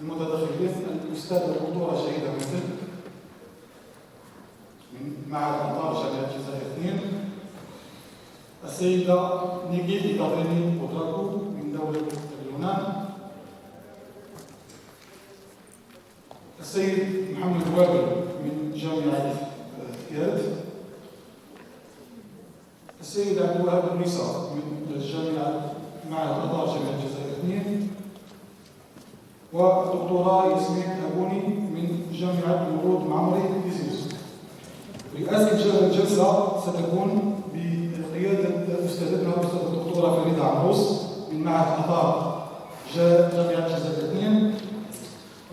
المتدخلين الأستاذ الدكتورة شهيدة مثل من معهد أنطار جامعة الجزائر 2، السيدة نيجيتي كاتريني بودراكو من دولة اليونان، السيد محمد وابل من جامعة كيات، السيد عبد الوهاب النصار من جامعة معهد أنطار جامعة الجزائر 2، والدكتوراه ياسمين أبوني من جامعة الورود معمري بيزنس. رئاسة الجلسة ستكون بقيادة أستاذتنا الأستاذة الدكتورة فريدة عمروس من معهد أنطار جامعة الجزائر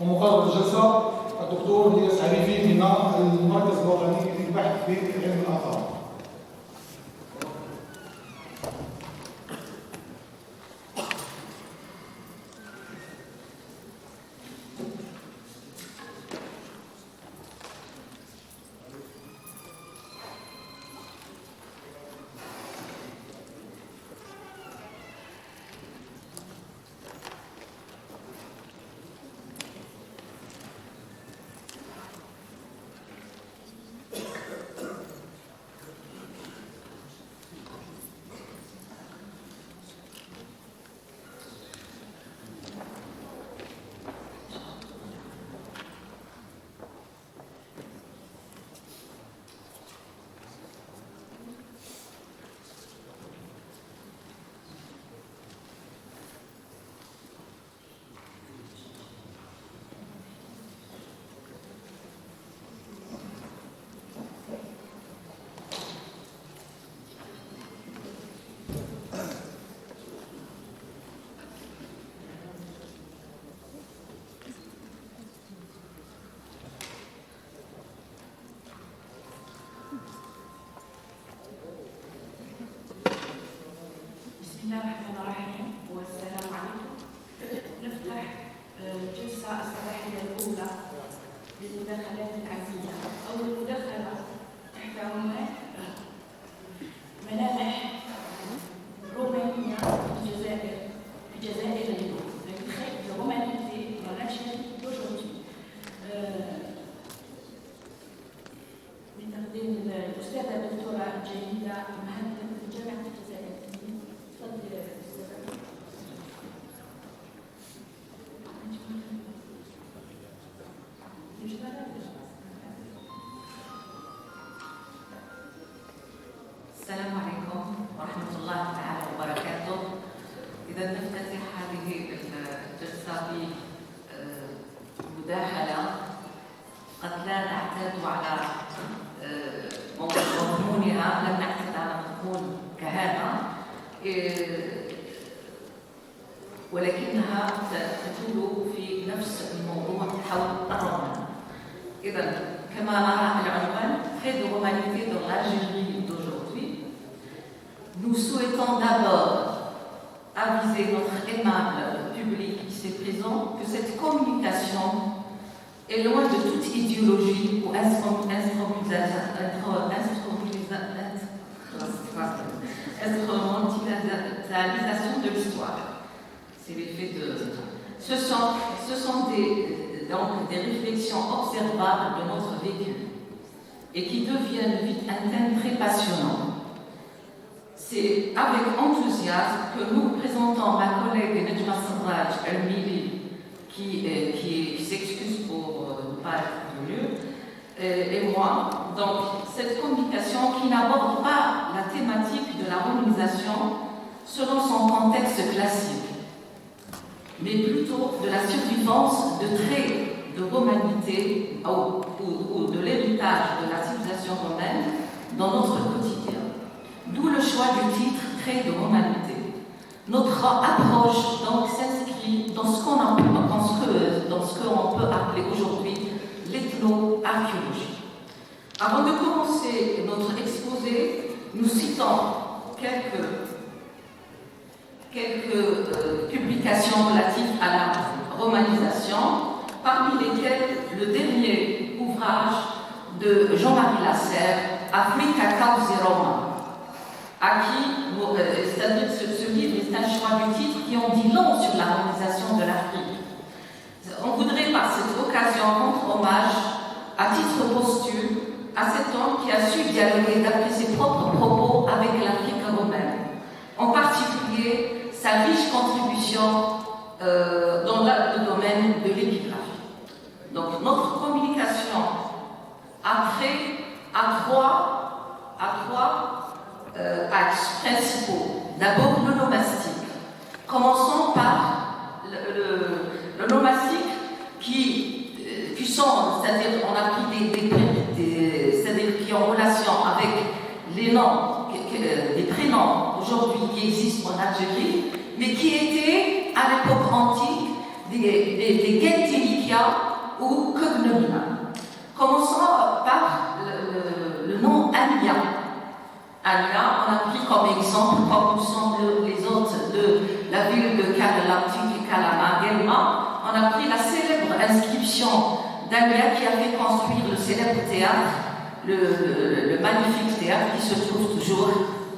2، ومقرر الجلسة الدكتور الياس عريفي من المركز الوطني للبحث في علم الآثار. بسم الله الرحمن الرحيم والسلام عليكم. نفتح الجلسة الصباحية الأولى للمداخلات العزيزة. أول مداخلة تحت عنوان ملامح رومانية في الجزائر اليوم. La romanité dans l'Algérie d'aujourd'hui. بتقديم الأستاذة الدكتورة جيدة مهندس من جامعة الجزائر. السلام عليكم ورحمة الله تعالى وبركاته. إذا نفتتح هذه الجلسة بمداخلة قد لا نعتاد على مضمونها، لم نعتاد على مضمون كهذا، ولكنها تدور في نفس الموضوع حول الرومان. إذا كما نرى العنوان Fait de romanité dans l'Algérie d'aujourd'hui, nous souhaitons d'abord aviser notre aimable public ici présent que cette communication est loin de toute idéologie ou instrumentalisation de l'histoire. C'est l'effet de... Ce sont donc des réflexions observables de notre vécu et qui deviennent vite un thème très passionnant. C'est avec enthousiasme que nous présentons ma collègue Nejma Sarraj El-Mili qui s'excuse pour ne pas être venue, et moi. Donc, cette communication qui n'aborde pas la thématique de la romanisation selon son contexte classique, mais plutôt de la survivance de traits de romanité ou de l'héritage de la civilisation romaine dans notre quotidien. D'où le choix du titre « Traits de romanité ». Notre approche donc s'inscrit dans ce qu'on peut appeler aujourd'hui l'ethno-archéologie. Avant de commencer notre exposé, nous citons quelques publications relatives à la romanisation, parmi lesquelles le dernier ouvrage de Jean-Marie Lasserre, Africa Causi Roma, à qui, ce livre est un choix du titre qui en dit long sur la romanisation de l'Afrique. On vous à cet homme qui a su dialoguer d'après ses propres propos avec l'Afrique romaine, en particulier sa riche contribution dans le domaine de l'épigraphie. Donc notre communication a trait à trois axes principaux. D'abord l'onomastique. Commençons par le nomastique qui sont, c'est-à-dire on a pris c'est-à-dire qui ont relation avec les noms, des prénoms aujourd'hui qui existent en Algérie, mais qui étaient à l'époque antique des gentilicia ou cognomina. Commençons par le nom Ania. Ania, on a pris comme exemple, comme sont les hôtes de la ville de l'antique Kalama, Gelma, on a pris la célèbre inscription d'Ania qui a fait construire le célèbre théâtre, le magnifique théâtre qui se trouve toujours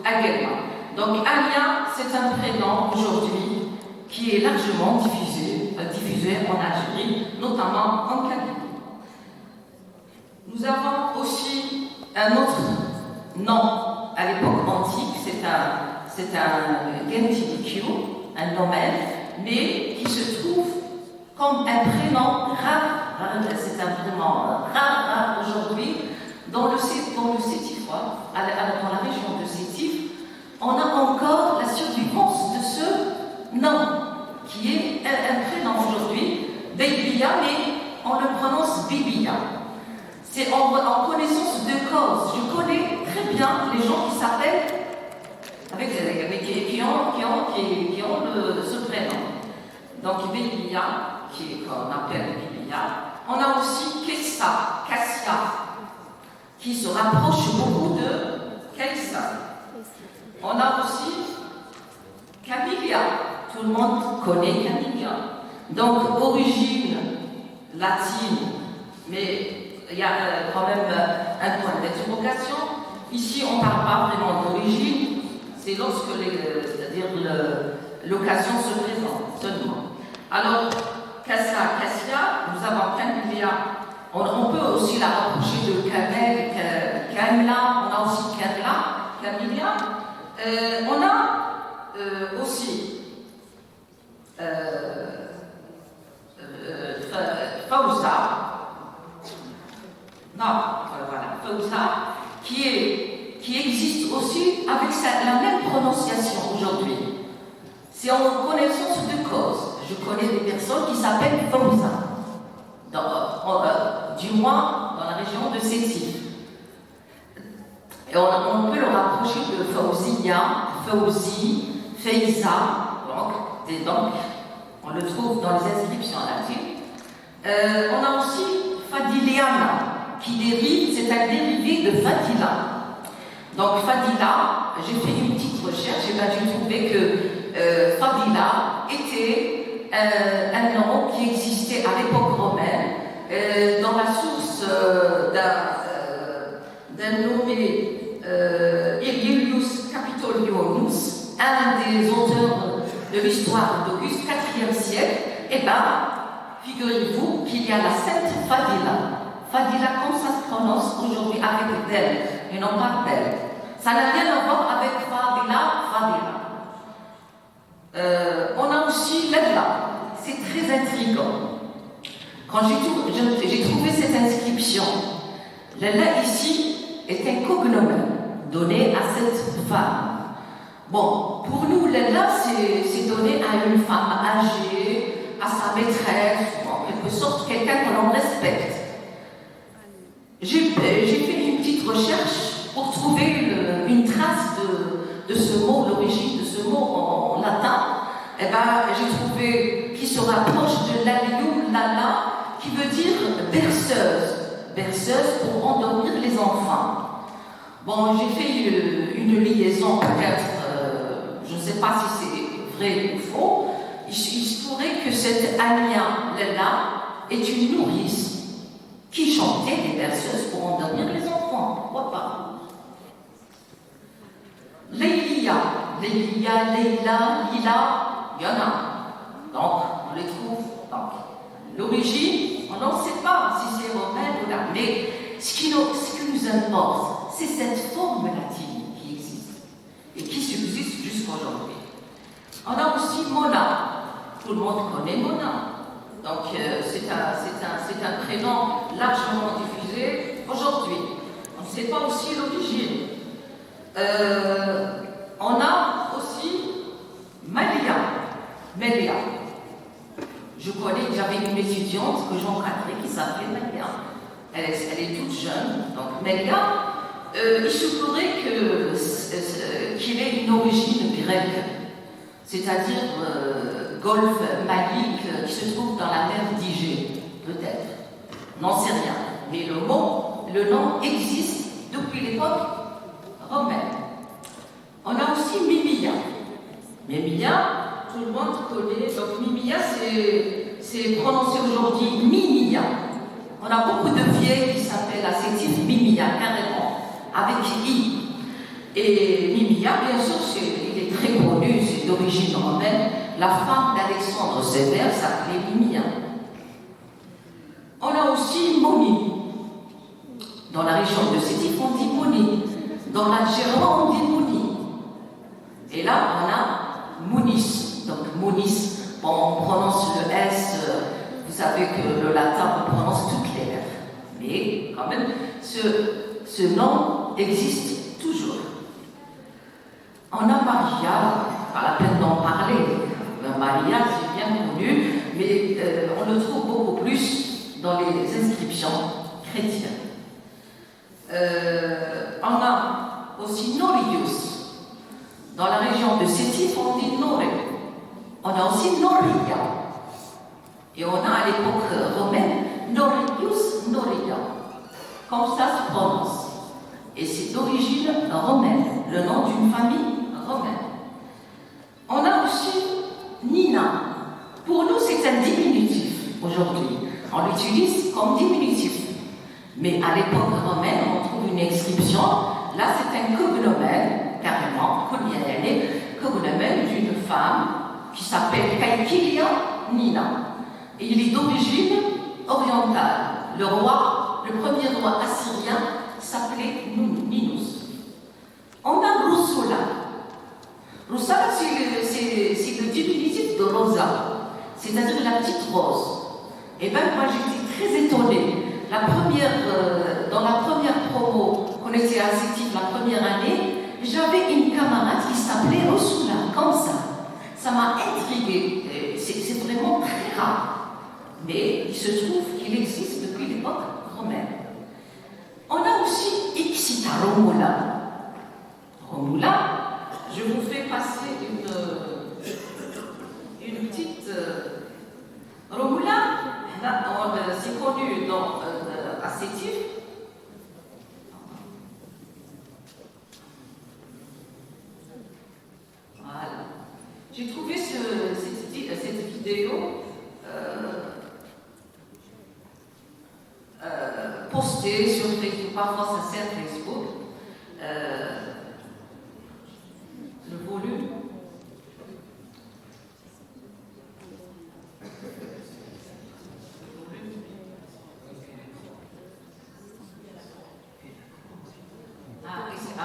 à Gelma. Donc Ania, c'est un prénom aujourd'hui qui est largement diffusé en Algérie, notamment en Kabylie. Nous avons aussi un autre nom à l'époque antique, c'est un gentilicio, un nomen, mais qui se trouve comme un prénom rare, c'est un prénom rare aujourd'hui, dans le Sétifois, dans la région de Sétif, on a encore la survivance de ce nom, qui est un prénom aujourd'hui, Bébia, mais on le prononce Bibia. C'est en connaissance de cause. Je connais très bien les gens qui s'appellent, qui ont ce prénom. Donc Bébia, qu'on appelle Bibia. On a aussi Kessa, Cassia, qui se rapproche beaucoup de Kaissa. On a aussi Camilla. Tout le monde connaît Camilla. Donc origine latine, mais il y a quand même un point d'interrogation. Ici, on ne parle pas vraiment d'origine, c'est lorsque l'occasion se présente seulement. Alors, Cassia, nous avons Camilla, on peut aussi la rapprocher de Kamela, on a aussi Camilla. On a aussi Fauza. Fauza, qui existe aussi avec la même prononciation aujourd'hui. C'est en connaissance de cause. Je connais des personnes qui s'appellent Fauza, du moins dans la région de Sétif. Et on peut le rapprocher de Fauzia, Fauzi, Feiza, donc on le trouve dans les inscriptions latines. On a aussi Fadiliana, qui dérive, c'est un dérivé de Fadila. Donc Fadila, j'ai fait une petite recherche et j'ai trouvé que Fadila était un nom qui existait à l'époque romaine dans la source d'un nommé Aelius Capitolionus, un des auteurs de l'histoire d'Auguste, 4e siècle. Et bien, figurez-vous qu'il y a la sainte Fadila. Fadila, comme ça se prononce aujourd'hui avec d'elle, et non pas d'elle. Ça n'a rien à voir avec Fadila. On a aussi Ledla. C'est très intriguant. Quand j'ai trouvé cette inscription, Ledla ici est un cognomen donné à cette femme. Bon, pour nous, Ledla, c'est donné à une femme âgée, à sa maîtresse, en quelque sorte, quelqu'un que l'on respecte. J'ai fait une petite recherche pour trouver une trace de ce mot, l'origine de ce mot en latin. Et ben, j'ai trouvé qui se rapproche de l'aliou lala, qui veut dire berceuse pour endormir les enfants. Bon, j'ai fait une liaison peut-être, je ne sais pas si c'est vrai ou faux. Il se pourrait que cette Ania Lella est une nourrice qui chantait des berceuses pour endormir les enfants. Pourquoi pas? Leila, Lila, Lila, il y en a. Donc, on les trouve. L'origine, on n'en sait pas si c'est romain ou là. Mais ce qui nous plus importe, c'est cette forme latine qui existe et qui subsiste jusqu'à aujourd'hui. On a aussi Mona. Tout le monde connaît Mona. Donc c'est un prénom largement diffusé aujourd'hui. On ne sait pas aussi l'origine. On a aussi Malia. Melia. Je connais, j'avais une étudiante que j'encadrais qui s'appelait Melia. Elle est toute jeune. Donc Melia, il se pourrait qu'il ait une origine grecque, c'est-à-dire golfe malique qui se trouve dans la mer d'Igée, peut-être. N'en sais rien. Mais le nom existe depuis l'époque romaine. On a aussi Mimia. Mimia, tout le monde connaît. Donc Mimia, c'est prononcé aujourd'hui Mimia. On a beaucoup de vieilles qui s'appellent à Sétif Mimia, carrément, avec I. Et Mimia, bien sûr, il est très connu, c'est d'origine romaine. La femme d'Alexandre Sévère s'appelait Mimia. On a aussi Moni. Dans la région de Sétif, on dit Moni. Dans la Gironde, on dit Moni. Et là, on a Mounis. Donc Mounis, bon, on prononce le S, vous savez que le latin, on prononce toutes les lettres. Mais quand même, ce nom existe toujours. On a Maria, pas la peine d'en parler. Maria, c'est bien connu, mais on le trouve beaucoup plus dans les inscriptions chrétiennes. On a aussi Norius. Dans la région de Sétif, on dit Noré. On a aussi Noria. Et on a à l'époque romaine Norius Noria. Comme ça se prononce. Et c'est d'origine romaine, le nom d'une famille romaine. On a aussi Nina. Pour nous, c'est un diminutif aujourd'hui. On l'utilise comme diminutif. Mais à l'époque romaine, on trouve une inscription. Là, c'est un cognomène, carrément, cognomène d'une femme qui s'appelle Kaikilia Nina. Et il est d'origine orientale. Le premier roi assyrien s'appelait Ninus. On a Rusula. Rusula, c'est le diminutif de Rosa, c'est-à-dire la petite rose. Et bien, moi, j'étais très étonnée. Dans la première promo qu'on était à Sétif la première année, j'avais une camarade qui s'appelait Rusula, comme ça. Ça m'a intriguée. C'est vraiment très rare. Mais il se trouve qu'il existe depuis l'époque romaine. On a aussi Ixita Romula. Romula, je vous fais passer une petite. Romula, c'est connu à Sétif. Voilà. J'ai trouvé cette vidéo postée sur Facebook, parfois ça sert Facebook. Le volume. Ah oui, c'est bon.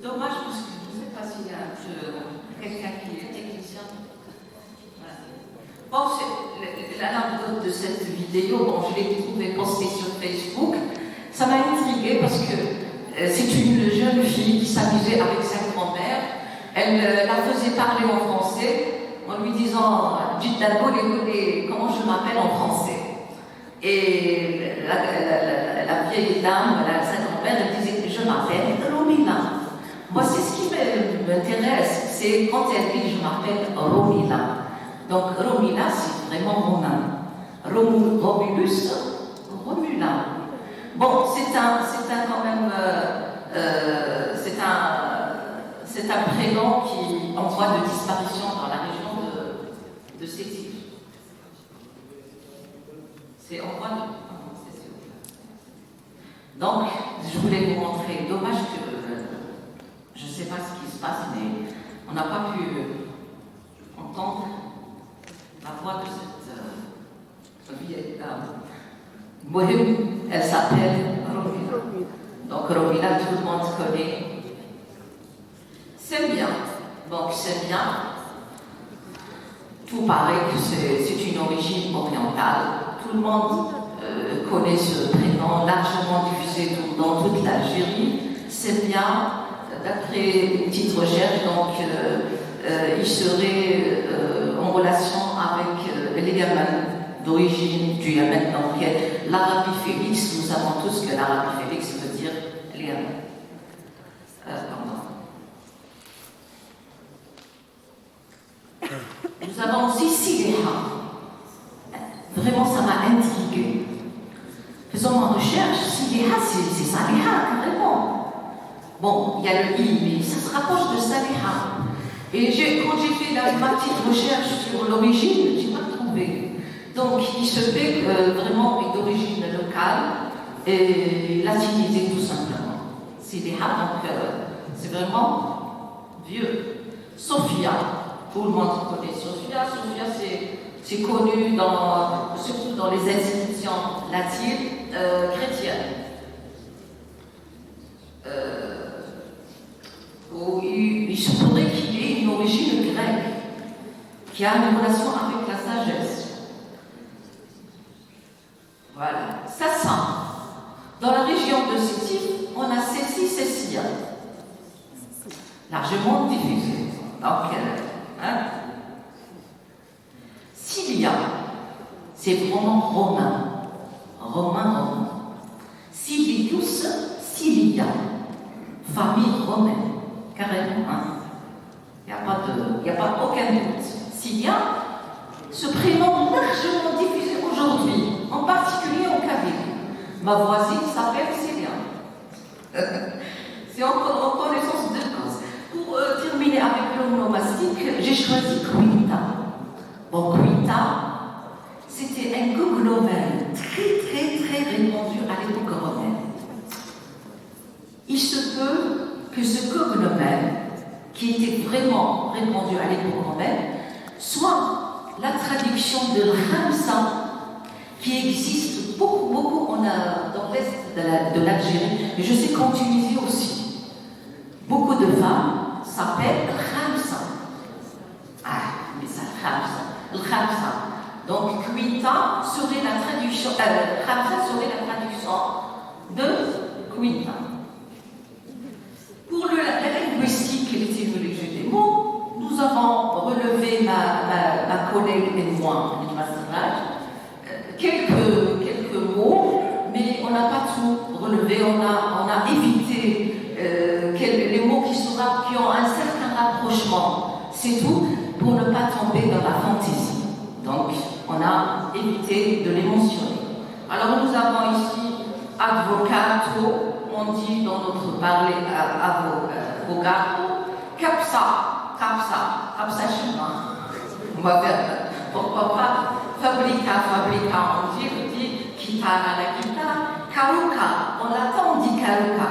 Dommage parce que je ne sais pas s'il y a quelqu'un qui est technicien. Voilà. Bon, l'anecdote de cette vidéo, bon, je l'ai trouvée postée sur Facebook. Ça m'a intriguée parce que c'est une jeune fille qui s'amusait avec sa grand-mère. Elle la faisait parler en français en lui disant « Dites d'abord comment je m'appelle en français ». Et la vieille dame, sa grand-mère, elle disait « Je m'appelle Romila ». Moi, c'est ce qui m'intéresse, c'est quand elle dit « Je m'appelle Romila ». Donc Romila, c'est vraiment romain. Romulus, Romula. Bon, c'est un prénom qui en voie de disparition dans la région de Sétif. C'est en voie de... Donc, je voulais vous montrer, dommage que je ne sais pas ce qui se passe, mais on n'a pas pu entendre la voix de cette vieille dame. Mohim, elle s'appelle Rovina. Donc Rovina, tout le monde connaît. C'est bien. Donc c'est bien. Tout paraît que c'est une origine orientale. Tout le monde connaît ce prénom, largement diffusé dans toute l'Algérie. C'est bien. D'après une petite recherche, donc il serait en relation avec les Yémen, d'origine du Yémen, donc l'Arabie Félix. Nous savons tous que l'Arabie Félix veut dire les Yémen. Nous avons aussi Siliha. Vraiment, ça m'a intriguée. Faisons ma recherche. Siliha, c'est Saliha, carrément. Bon, il y a le I, mais ça se rapproche de Saliha. Et quand j'ai fait ma petite recherche sur l'origine, je n'ai pas trouvé. Donc, il se fait que vraiment est d'origine locale et latinisée tout simplement. Siliha, donc c'est vraiment vieux. Sophia, tout le monde connaît Sophia. Sophia, c'est connu surtout dans les institutions latines chrétiennes. Il se pourrait qu'il ait une origine grecque qui a une relation avec la sagesse. Voilà. Sassan. Dans la région de Sétif, on a Cécia, largement diffusée. Donc, Cilia, c'est vraiment romain. Cilius, Cilia, famille romaine. Carrément, il n'y a pas aucun doute. Cilia, ce prénom largement diffusé aujourd'hui, en particulier en Kabylie. Ma voisine s'appelle Cilia. C'est en connaissance de cause. Pour terminer avec l'onomastique, j'ai choisi Quinta. Bon, Quinta, c'était un cognomen très répandu à l'époque romaine. Il se peut que ce cognomen, qui était vraiment répandu à l'époque romaine, soit la traduction de Ramsa, qui existe beaucoup dans l'est de l'Algérie, mais je sais qu'en Tunisie aussi. Beaucoup de femmes s'appellent Ramsa. Ah, mais ça, Ramsa. Donc, Quinta serait la traduction, Ramsa serait la traduction de Quinta. Pour la linguistique et l'étymologie des mots, nous avons relevé, ma collègue et moi, quelques mots, mais on n'a pas tout relevé. On a évité les mots qui ont un certain rapprochement. C'est tout, pour ne pas tomber dans la fantaisie. Donc, on a évité de les mentionner. Alors, nous avons ici advocato. On dit dans notre parler avocato, capsa chemin. On va faire, pourquoi pas, fabrica, on dit, kitara la kita, karuka, en latin on dit karuka.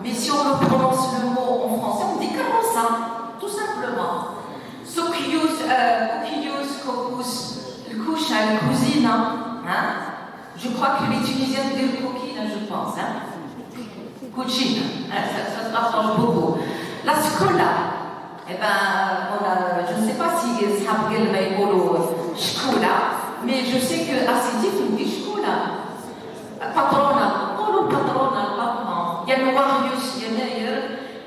Mais si on prononce le mot en français, on dit karosa, tout simplement. Socius, cocus, le couche à la cousine, hein? Je crois que les Tunisiens disent coquine, je pense, hein? Cucina, ça se rapproche beaucoup. La scola, eh ben, je ne sais pas si Sabgel va y scola, mais je sais que à Sétif, on dit scola. Patrona, le patron. Il y a le Warius, il y a d'ailleurs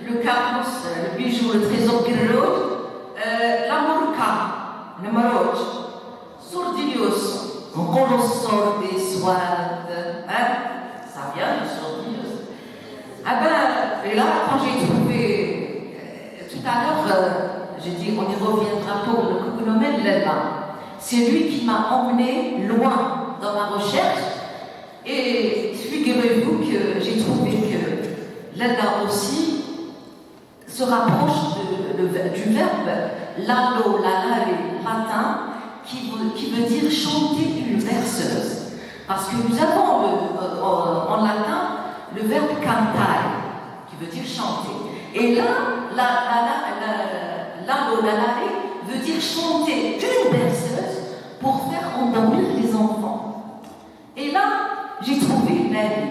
le Carlos, le bijou, le trésor Guerrero, la Moruca, le Maroc, Sordilius, on colossor des soirs, ça vient de Sordilius. Ah ben, et là, quand j'ai trouvé, tout à l'heure, j'ai dit, on y reviendra pour le cognomen Lella. C'est lui qui m'a emmené loin dans ma recherche. Et figurez-vous que j'ai trouvé que Lella aussi se rapproche du verbe lallo, lalare, latin, qui veut dire chanter une berceuse. Parce que nous avons en latin le verbe cantare, qui veut dire chanter. Et là, l'alare veut dire chanter une berceuse pour faire endormir les enfants. Et là, j'ai trouvé Lali.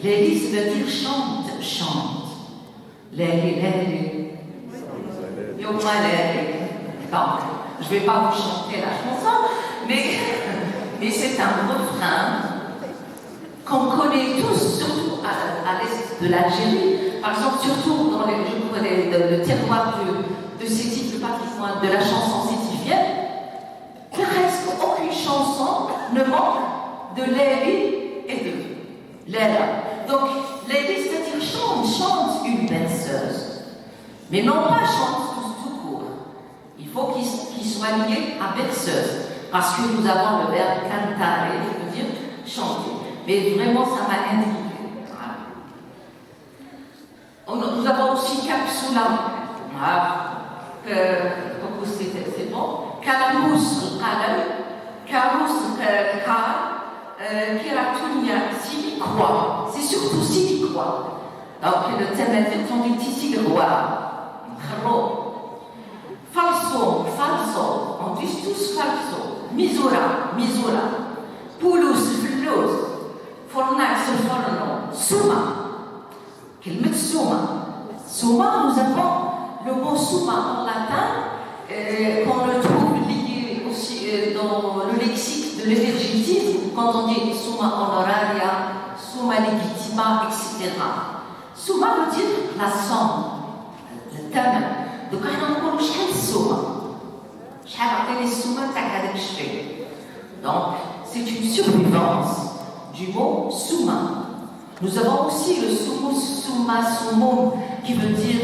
Lali, ça veut dire chante, chante. Lali. Yoma Lali. Bon, je ne vais pas vous chanter la chanson, mais c'est un refrain qu'on connaît tous, surtout à l'est de l'Algérie. Par exemple, surtout dans le terroir de Sétif, le patrimoine de la chanson sétifienne, presque aucune chanson ne manque de Lali et de Léla. Donc, Lali, c'est-à-dire chante une berceuse. Mais non pas chante tout court. Il faut qu'il soit lié à berceuse. Parce que nous avons le verbe cantare, qui veut dire chanter. Mais vraiment, ça m'a intrigué. Voilà. Nous avons aussi capsula. C'est bon. Kalamous al-qalam. Karous al-kar. Kiratunia siliquois. C'est surtout siliquois. Donc, le thème on dit ici le roi. Falso, on dit tous falso. Misura, Poulous, Flous, Fornax, Forno, Souma. Quel Souma? Souma, nous avons le mot Souma en latin, qu'on le trouve lié aussi dans le lexique de l'énergétisme, quand on dit Souma honoraria, Souma legitima, etc. Souma veut dire la somme, le thème. Donc, on a Souma. Donc, c'est une survivance du mot souma. Nous avons aussi le sumus, summa, sumum, qui veut dire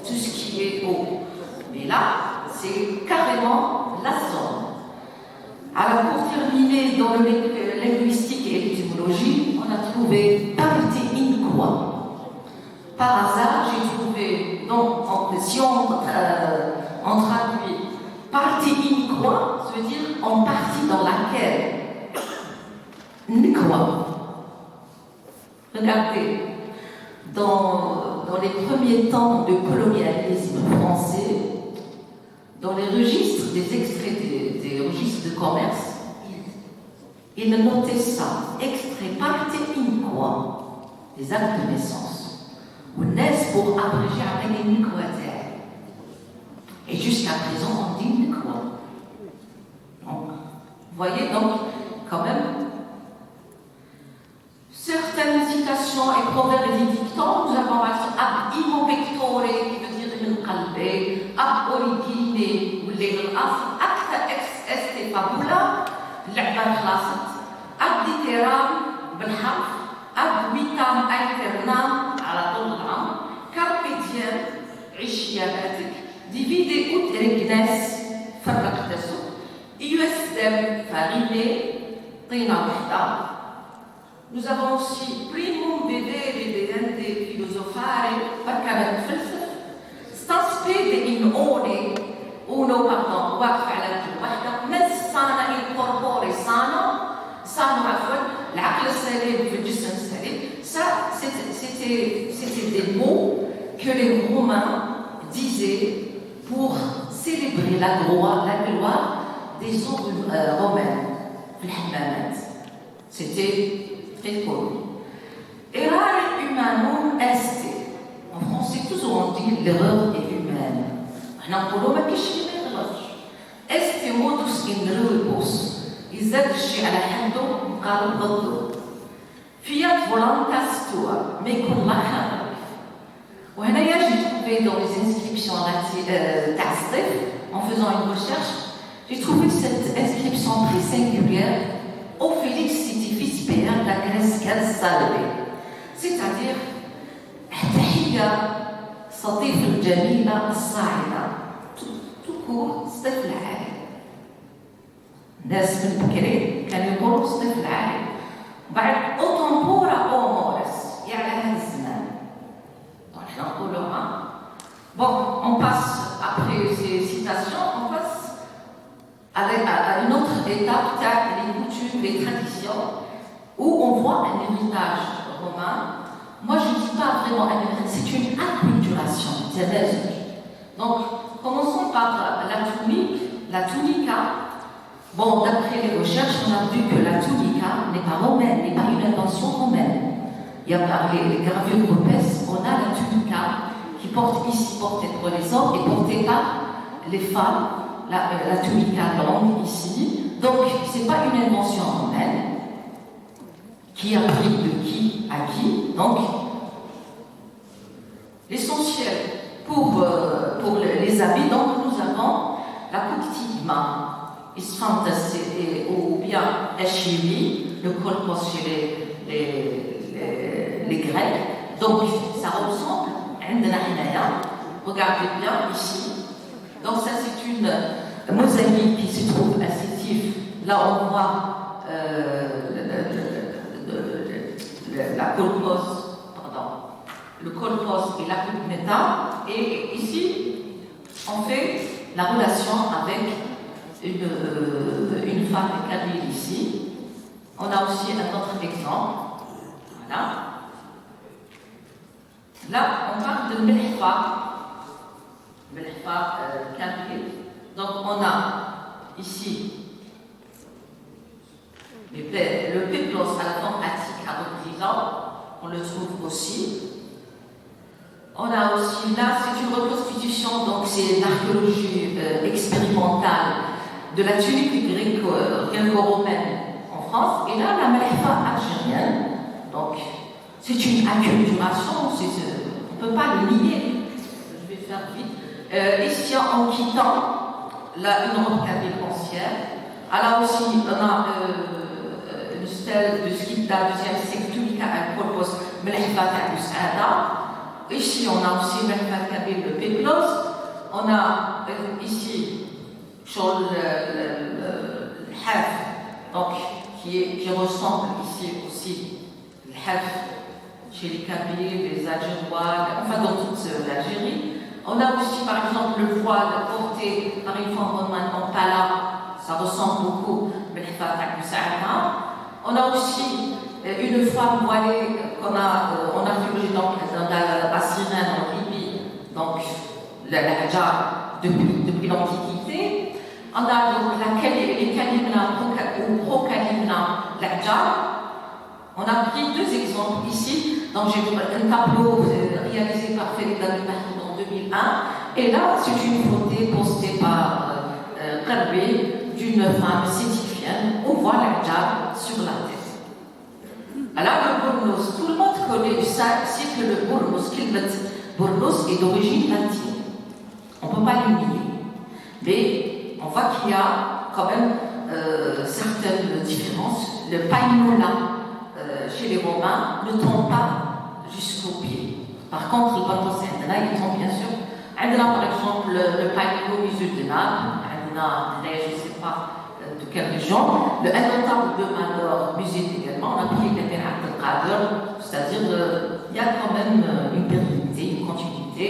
tout ce qui est haut. Mais là, c'est carrément la somme. Alors, pour terminer dans le linguistique et l'étymologie, on a trouvé parité in quoi. Par hasard, j'ai trouvé, donc, si on traduit partie in quoi, ça veut dire en partie dans laquelle. Nkwa. Regardez, dans les premiers temps de colonialisme français, dans les registres des extraits des registres de commerce, ils notaient ça, extrait partie in quoi, des actes de naissance. Ou naissent pour abréger avec les Nkwater. Et jusqu'à présent, on dit quoi. Donc, vous voyez, donc, quand même, certaines citations et proverbes et dictons, nous avons par exemple ab imo pectore, qui veut dire min qalbe, ab origine, ou legal af, acta ex este fabula, l'aba khlasat, ab diteram, بالحرف, ab vitam alternam, على طول العام, carpe diem, عيش ياباتك, divide ut regnes, فرق تسو, iusdem farine, طينة وحدة. Nous avons aussi primum vedere de filosofare, barcamet فلسف, staspede in uno pardon, واقف على الوحدة, mens sana in corpore sano, عفوا, العقل السليم في الجسم السليم. Ça, c'était des mots que les Romains disaient pour célébrer la gloire des eaux romaines. C'était très connu. Errare humanum est. En français, toujours on dit l'erreur est humaine. On نقولوا ما كاينش اللي ما يغلطش. Est modus in rebus. يزاد الشيء على حده مقارب ضده. Fiat voluntas tua, mais qu'on l'a fait. وهنايا j'ai trouvé dans les inscriptions d'Astif, en faisant une recherche, j'ai trouvé cette inscription très singulière au Félix Sitifis Péa la Grèce Salvé. C'est-à-dire, التحية صديق الجميلة الصاعدة. Tout court, صديق العالي. الناس من بكري كانوا يقولوا صديق العالي. بعد أوتومبورا أومورس يعني هذا الزمان. Bon, on passe, après ces citations, on passe à une autre étape, les coutumes poursuivre les traditions où on voit un héritage romain. Moi, je ne dis pas vraiment un héritage, c'est une acculturation. Donc, commençons par la tunique, la tunica. Bon, d'après les recherches, on a vu que la tunica n'est pas romaine, n'est pas une invention romaine. Il y a par les gravures rupestres, on a la tunica qui porte ici, portée pour les hommes et portée par les femmes, la tunica longue ici. Donc, ce n'est pas une invention romaine qui a pris de qui à qui. Donc, l'essentiel pour les habits, donc nous avons la kuktigma, ou bien la chimie, le kolkos chez les Grecs. Donc, ça ressemble à une hinaya. Regardez bien ici. Donc, ça, c'est une mosaïque qui se trouve à Sétif. Là, on voit la kolkos, pardon, le kolkos et la kukmeta. Et ici, on fait la relation avec une femme kabyle ici. On a aussi un autre exemple. Voilà. Là, on parle de Melhfa kabyle. Donc, on a ici le péplos à la forme attique à reprisant. On le trouve aussi. On a aussi, là, c'est une reconstitution, donc c'est l'archéologie expérimentale de la tunique gréco-romaine en France. Et là, la Melhfa algérienne, donc c'est une acculturation, on ne peut pas le nier. Je vais faire vite. Ici, en quittant une Europe kabyle ancienne, là aussi, on a une stèle de ce qui date du 2e siècle, tunica à Kolkos, Melhfa Ta'us. Ici, on a aussi Melhfa kabyle, le péplos. On a ici le haf, donc qui ressemble ici aussi le haf chez les Kabyles, les Algérois, enfin dans toute l'Algérie. On a aussi par exemple le voile porté par une femme romane en pala, ça ressemble beaucoup à Melhfa Ta'us. On a aussi une femme voilée qu'on a en archéologie, donc dans la Sirène en Libye, donc la Hadjar depuis l'Antiquité. On a donc les Kalimna ou Pro-Kalimna Hadjar. On a pris deux exemples ici. Donc j'ai un tableau réalisé par Félix Mahmoud en 2001. Et là, c'est une photo postée par Karbi d'une femme sétifienne. On voit l'Adjar sur la tête. Alors le bournos, tout le monde connaît ça, c'est que le bournos, bournos est d'origine latine. On ne peut pas le nier. Mais on voit qu'il y a quand même certaines différences. Le païmola chez les Romains ne tombe pas jusqu'au pied. Par contre, le pantos indana, il tombe bien sûr. Indana, par exemple, le païmola musulman, indana, je ne sais pas de quelle région. Le indotable de Manor, musée également, on a pris les Abdel Qadir, c'est-à-dire il y a quand même une pérennité, une continuité.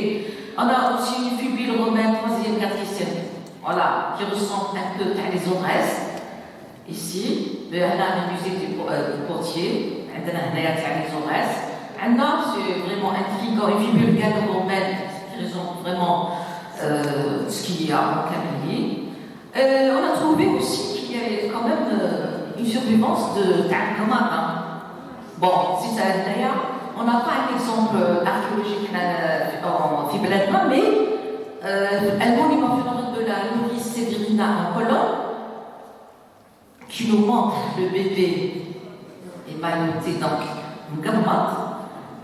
On a aussi une fibule romaine 3e, 4e siècle, voilà, qui ressemble un peu à les Aurès. Ici, le musée du Portier, les Aurès. C'est vraiment intriguant, une fibule gallo-romaine qui ressemble vraiment ce qu'il y a en Kabylie. On a trouvé aussi qu'il y avait quand même une survivance de Ta'al-Kamara. Bon, si ça d'ailleurs, on n'a pas un exemple archéologique en Fibletma, mais un monument de la nourrice Sévérina en Colombe qui nous montre le bébé émailloté, donc Mgammat.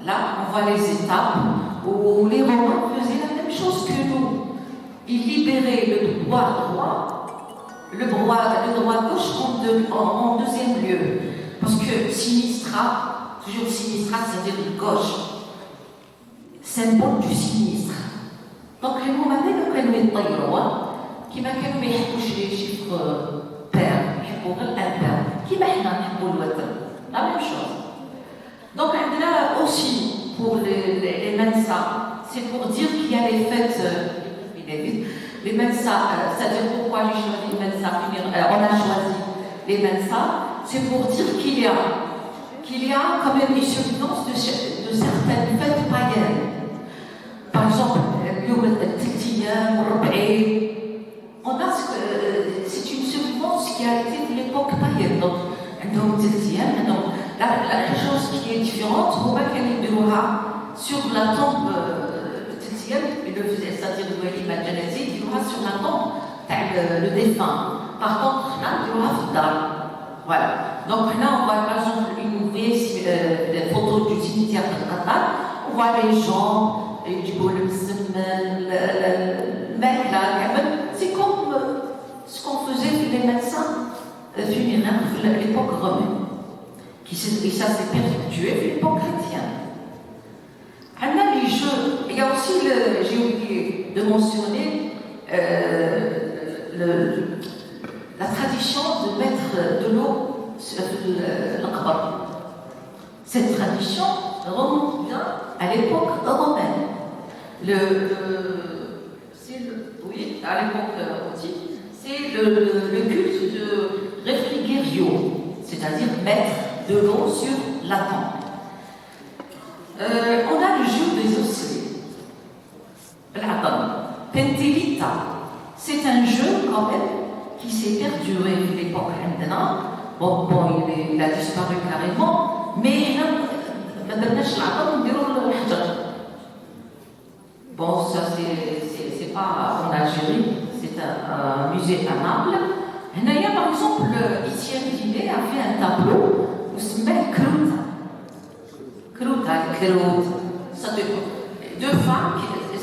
Là, on voit les étapes où les Romains faisaient la même chose que nous. Ils libéraient le droit le droit gauche en deuxième lieu. Parce que sinistra, toujours sinistra, c'est-à-dire gauche, symbole du sinistre. Donc les Romains, quand ils ont été qui m'a fait les chiffres pairs, pour l'impair, qui m'a fait la même chose. Donc là aussi, pour les Mensa, c'est pour dire qu'il y a les fêtes inédites. Les Mensa, c'est-à-dire pourquoi j'ai choisi les Mensa, on a choisi les Mensa, c'est pour dire qu'il y a quand même une survivance de certaines fêtes païennes. Par exemple, on a c'est une survivance qui a été de l'époque païenne. Donc, la chose qui est différente, sur la tombe c'est-à-dire sur la tombe le défunt. Par contre, là, voilà. Donc là, on voit par exemple une photo du cimetière de Qatar. On voit les gens, c'est comme ce qu'on faisait les médecins funéraires à l'époque romaine. Et ça s'est perpétué à l'époque chrétienne. On a les jeux, il y a aussi, j'ai oublié de mentionner, la tradition de mettre de l'eau sur l'akbar. Cette tradition remonte bien à l'époque romaine. Oui, à l'époque antique, c'est le culte de refrigerio, c'est-à-dire mettre de l'eau sur la tombe. On a le jeu des osselets. Pentelita, c'est un jeu quand même qui s'est perduré à l'époque maintenant. Bon, il a disparu carrément, mais bon, ça c'est pas en Algérie, c'est un musée à Naples. Il y a par exemple, Etienne Guinet a fait un tableau où se met Kruta. Deux femmes,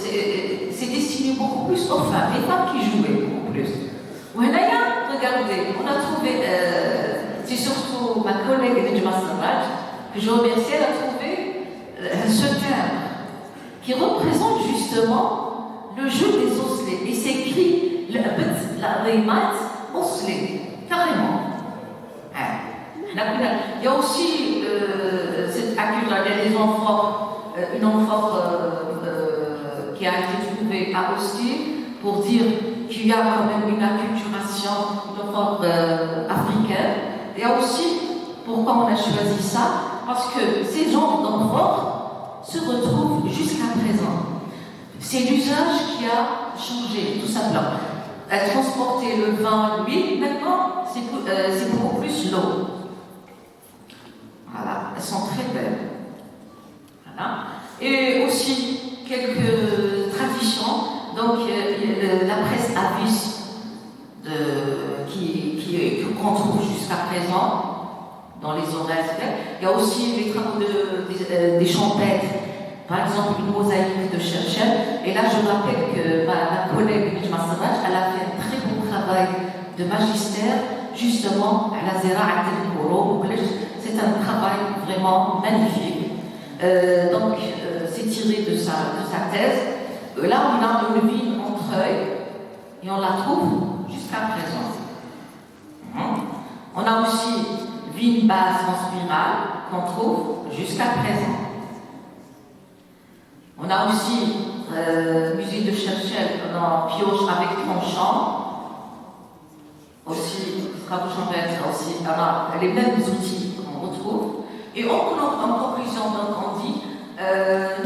c'est destiné beaucoup plus aux femmes, les femmes qui jouaient beaucoup plus. Regardez, on a trouvé, c'est surtout ma collègue Nejma Sarraj, que je remercie, elle a trouvé ce terme qui représente justement le jeu des osselets. Et c'est écrit la Reimat osselet, carrément. Il y a aussi cette accueil des enfants, une enfant qui a été trouvée à Ostir pour dire qu'il y a quand même une acculturation africaine. Il y a aussi, pourquoi on a choisi ça? Parce que ces genres d'enfants se retrouvent jusqu'à présent. C'est l'usage qui a changé, tout simplement. Transporter le vin, l'huile, maintenant, c'est beaucoup plus l'eau. Voilà, elles sont très belles. Voilà. Et aussi quelques traditions. Donc, la presse avis qu'on trouve jusqu'à présent dans les horaires. Il y a aussi les travaux des champêtres. Par exemple, une mosaïque de Cherchel. Et là, je rappelle que ma collègue Nejma Sarraj, elle a fait un très bon travail de magistère, justement, à la Zeraat el-Kouro. C'est un travail vraiment magnifique. Donc, c'est tiré de sa thèse. Là, on a une ville en Treuil, et on la trouve jusqu'à présent. On a aussi ville base en spirale, qu'on trouve jusqu'à présent. On a aussi musée de Cherchel, on a pioche avec tranchant. Aussi, travaux champêtres aussi, alors, les mêmes outils qu'on retrouve. Et en conclusion, donc, on dit,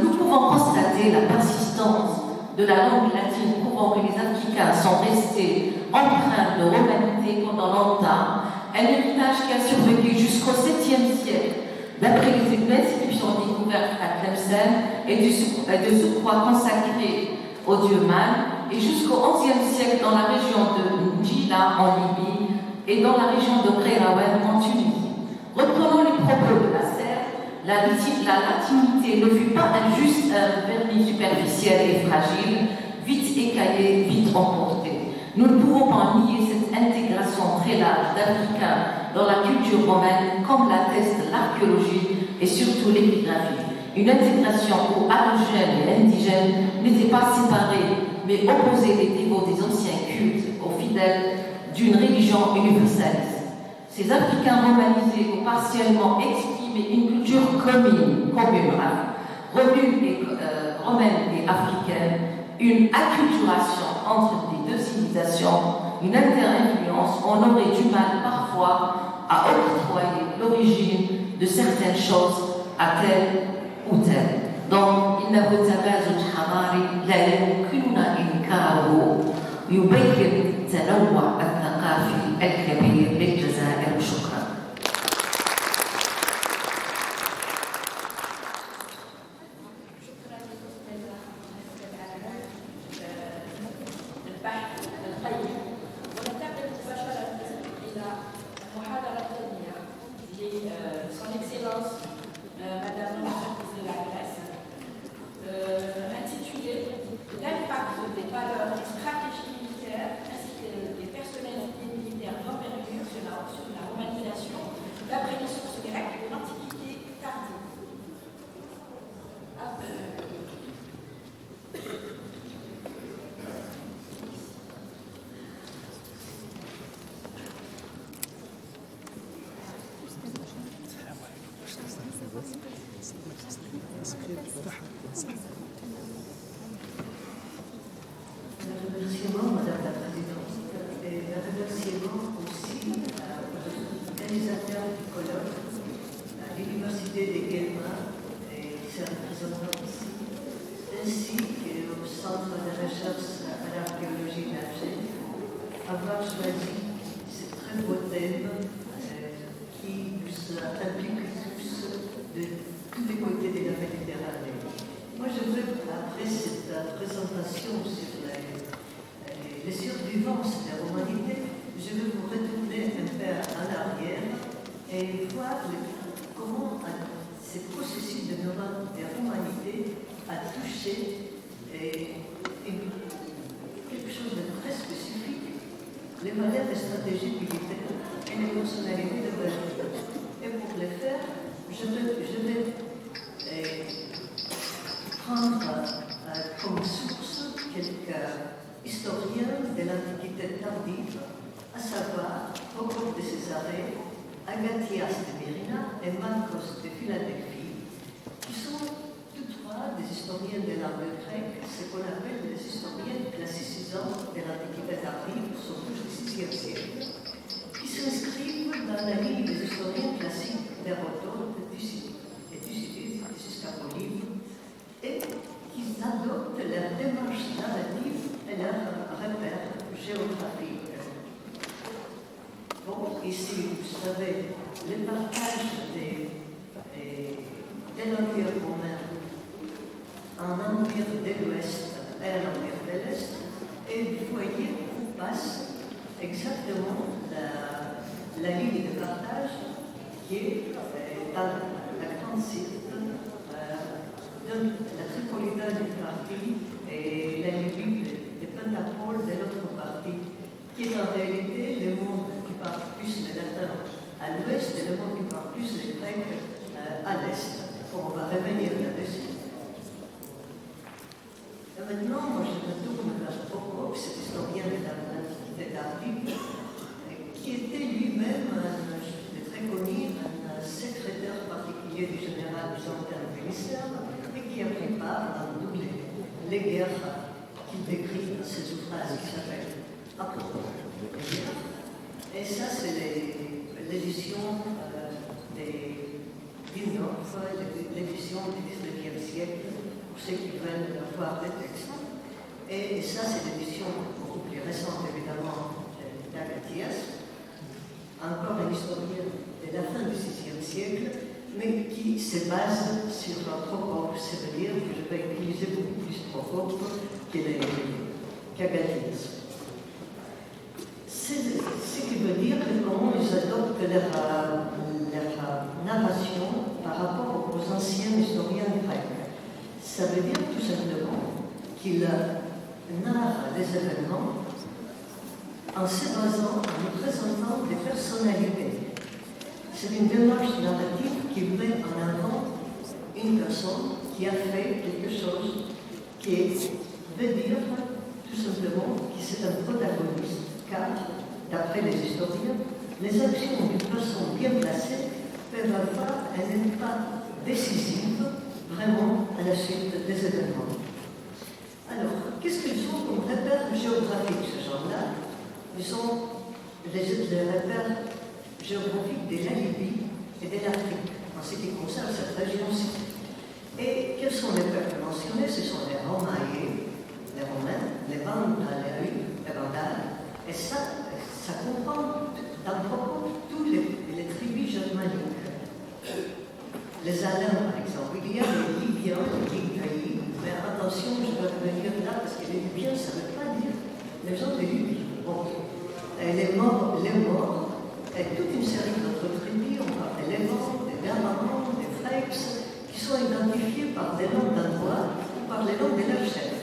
nous pouvons constater la persistance de la langue latine, prouvant que les Africains sont restés empreints de romanité pendant longtemps, un héritage qui a survécu jusqu'au 7e siècle, d'après les inscriptions découvertes à Tlemcen et de surcroît consacrées au dieu Man, et jusqu'au 11e siècle dans la région de Ndjila en Libye et dans la région de Kairouan en Tunisie. Reprenons les propos de la serre, la latinité ne fut pas juste un vernis superficiel et fragile, vite écaillé, vite emporté. Nous ne pouvons pas nier cette intégration très large d'Africains dans la culture romaine, comme l'atteste l'archéologie et surtout l'épigraphie. Une intégration où allogènes et indigènes n'étaient pas séparés, mais opposaient les dévots des anciens cultes aux fidèles d'une religion universaliste. Ces Africains romanisés ont partiellement exprimé une culture commune, romaine et africaine, une acculturation entre les deux civilisations, une inter-influence. On aurait du mal parfois à octroyer l'origine de certaines choses à tel ou tel. Donc, إنه تبادل حضاري لا يمكننا إنكاره يبين التنوع الثقافي الكبير للجزائر. شكرا. géographique de la Libye et de l'Afrique, en ce qui concerne cette région-ci. Et quels sont les peuples mentionnés? Ce sont les Romaïens, les Romains, les Vandales, et ça comprend dans propos toutes les tribus germaniques. Les Alains, par exemple, il y a les Libyens, les Libyens, mais attention, je vais revenir là parce que les Libyens, ça ne veut pas dire les gens de Libye. Bon. Et les morts, et toute une série d'autres tribus, on parle des Lévans, des Bermans, des Freiks, qui sont identifiés par des noms d'endroits ou par les noms de leurs chefs.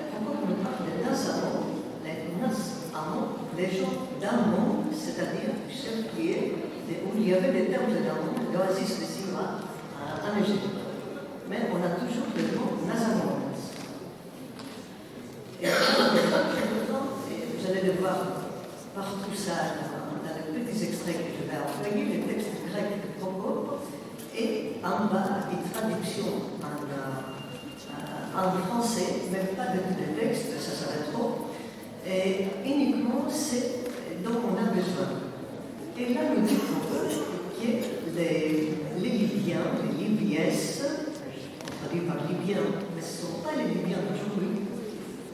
Pourquoi on parle des Nazarons? Les Nazarons, les gens d'Amon, c'est-à-dire du chef qui est où il y avait des termes d'Amon, l'oasis de Sima, en Égypte. Mais on a toujours le nom Nazarons. Et vous allez le voir partout ça, dans les petits extraits que je vais employer, les textes grecs de Procope, et en bas, une traduction en français, même pas de tous les textes, ça serait trop, et uniquement c'est dont on a besoin. Et là, nous disons que les Libyens, les Libyesses, on traduit par Libyens, mais ce ne sont pas les Libyens d'aujourd'hui,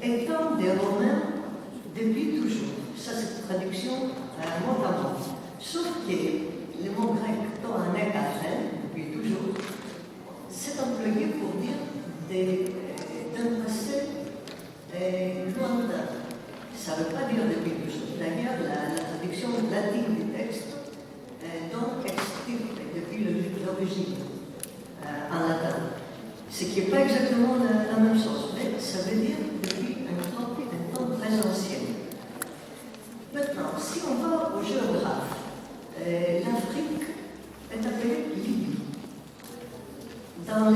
étant des Romains depuis toujours. Ça, c'est une traduction mot à mot. Sauf que le mot grec, toanek depuis toujours, c'est employé pour dire d'un passé lointain. Ça ne veut pas dire depuis toujours. D'ailleurs, la traduction latine du texte donc explique depuis l'origine en latin. Ce qui n'est pas exactement la même chose, mais ça veut dire depuis un temps très ancien. Maintenant, si on va au géographe, l'Afrique est appelée Libye. Quand